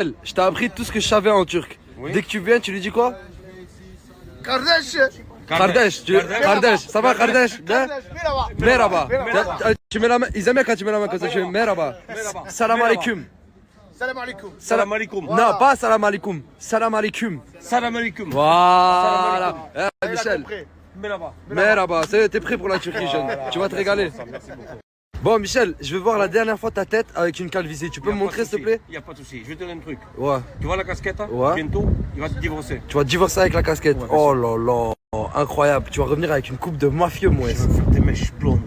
Je t'ai appris tout ce que je savais en turc. Oui. Dès que tu viens, tu lui dis quoi? Kardeş. Kardeş. Kardeş. Ça va, Kardeş? Merhaba. Merhaba. Tu mets la main. Ils aiment bien quand tu mets la main comme ça. Tu fais merhaba. Salam alaikum. Salam alaikum. Salam alaikum. Non, pas salam alaikum. Salam alaikum. Salam alaikum. Voilà. Michel. Merhaba. Merhaba. T'es prêt pour la Turquie, jeune? Tu vas te régaler. Merci beaucoup. Bon, Michel, je veux voir la dernière fois ta tête avec une calvitie. Tu peux me montrer, s'il te plaît? Il n'y a pas de souci. Je vais te donner un truc. Ouais. Tu vois la casquette? Ouais. Bientôt, il va te divorcer. Tu vas divorcer avec la casquette. Ouais, Oh là là. Incroyable. Tu vas revenir avec une coupe de mafieux, moi. Je vais faire des mèches blondes.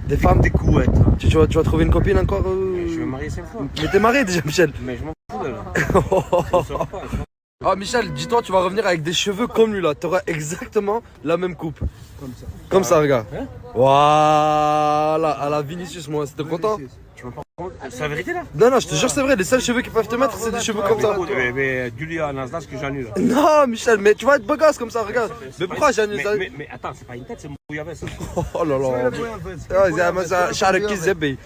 Des femmes? Des couettes. Tu vas trouver une copine encore? Je vais me marier 5 fois. Mais t'es marié déjà, Michel. Mais je m'en fous d'elle. Je ne saurais pas. Ah, Michel, dis-toi, tu vas revenir avec des cheveux comme lui là. Tu auras exactement la même coupe. Comme ça. Comme ça, regarde. Hein? Voilà, à la Vinicius, moi. T'es content? Tu m'en parles compte? C'est la vérité là? Non, non, je te jure, c'est vrai. Les seuls cheveux qu'ils peuvent te mettre, c'est des cheveux comme ça. Mais dis-lui à Nasdaq que j'annule. Non, Michel, mais tu vas être beau gosse comme ça, regarde. Mais pourquoi j'annule ça? Mais attends, c'est pas une tête, c'est mon bouillabaisse. Oh là là. شعرك كي الزبي.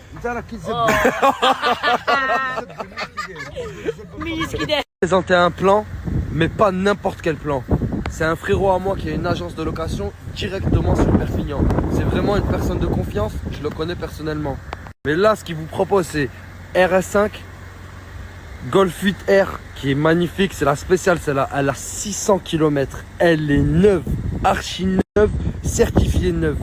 Présenter un plan, mais pas n'importe quel plan. C'est un frérot à moi qui a une agence de location directement sur Perpignan. C'est vraiment une personne de confiance, je le connais personnellement. Mais là, ce qu'il vous propose, c'est RS5, Golf 8R, qui est magnifique, c'est la spéciale, celle-là. Elle a 600 km, elle est neuve, archi neuve, certifiée neuve.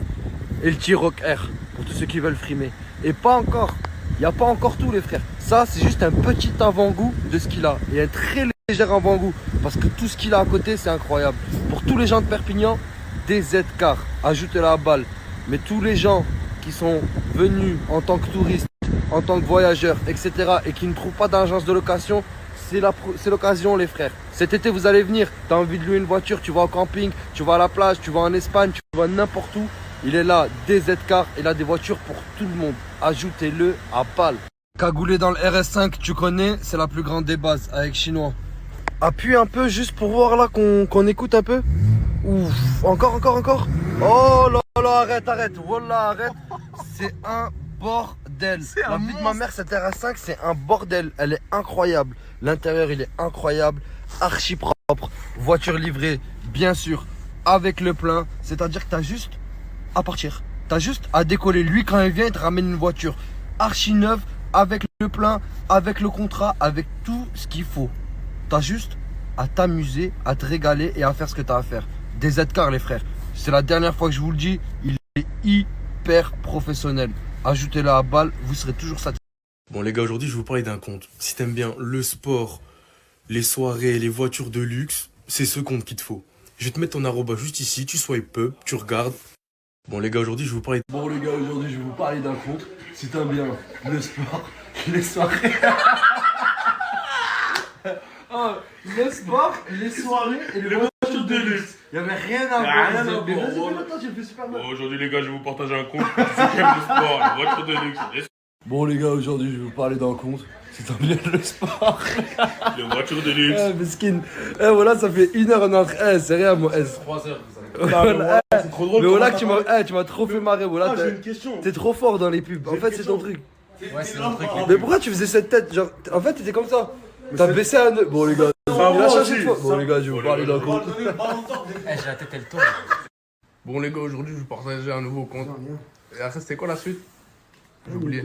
Et le T-Roc R, pour tous ceux qui veulent frimer. Et pas encore, il n'y a pas encore tout les frères. Ça, c'est juste un petit avant-goût de ce qu'il a. Et un très léger avant-goût, parce que tout ce qu'il a à côté, c'est incroyable. Pour tous les gens de Perpignan, des Z-Car, ajoutez-la à balle. Mais tous les gens qui sont venus en tant que touristes, en tant que voyageurs, etc. et qui ne trouvent pas d'agence de location, c'est l'occasion les frères. Cet été vous allez venir, tu as envie de louer une voiture, tu vas au camping, tu vas à la plage, tu vas en Espagne, tu vas n'importe où. Il est là, des Z-Car, il a des voitures pour tout le monde. Ajoutez-le à balle. Cagoulé dans le RS5, tu connais, c'est la plus grande des bases avec chinois. Appuie un peu juste pour voir là qu'on écoute un peu. Ouf, encore. Oh là là, arrête. Voilà, arrête. C'est un bordel. La vie de ma mère, cette RS5, c'est un bordel. Elle est incroyable. L'intérieur, il est incroyable. Archi propre. Voiture livrée, bien sûr, avec le plein. C'est-à-dire que t'as juste à partir. T'as juste à décoller. Lui, quand il vient, il te ramène une voiture archi neuve, avec le plein, avec le contrat, avec tout ce qu'il faut. T'as juste à t'amuser, à te régaler et à faire ce que t'as à faire. Des Z-Car, les frères. C'est la dernière fois que je vous le dis, il est hyper professionnel. Ajoutez-le à balle, vous serez toujours satisfait. Bon les gars, aujourd'hui je vais vous parler d'un compte. Si t'aimes bien le sport, les soirées, les voitures de luxe, c'est ce compte qu'il te faut. Je vais te mettre ton arroba juste ici, tu swipes up, tu regardes. Bon les gars, aujourd'hui je vais vous parler... Bon les gars, aujourd'hui je vais vous parler d'un compte. Si t'aimes bien le sport, les soirées... Oh, le sport, les soirées et les voitures de luxe. Il n'y avait rien à voir. Mais vas-y, maintenant tu le fais super bien. Bon, aujourd'hui les gars, je vais vous partager un compte pour ceux qui aiment le sport, les voitures de luxe, Bon les gars, aujourd'hui je vais vous parler d'un compte. Si t'aimes bien le sport. les voitures de luxe. Mesquine. Voilà, ça fait 1 heure on entre. C'est rien moi. 3 heures. Voilà, C'est trop drôle. mais voilà que tu m'as trop fait marrer. Voilà, J'ai une question. t'es trop fort dans les pubs. En fait, c'est ton truc. Ouais, c'est un truc. Mais pourquoi tu faisais cette tête? Genre, en fait, t'étais comme ça. T'as baissé un œil. Bon, les gars, il a changé de fois. Bon, les gars, je vais vous parler d'un compte. J'ai la tête, elle tourne. Bon les gars, aujourd'hui je vais vous partager un nouveau compte. Et après c'était quoi la suite? J'ai oublié.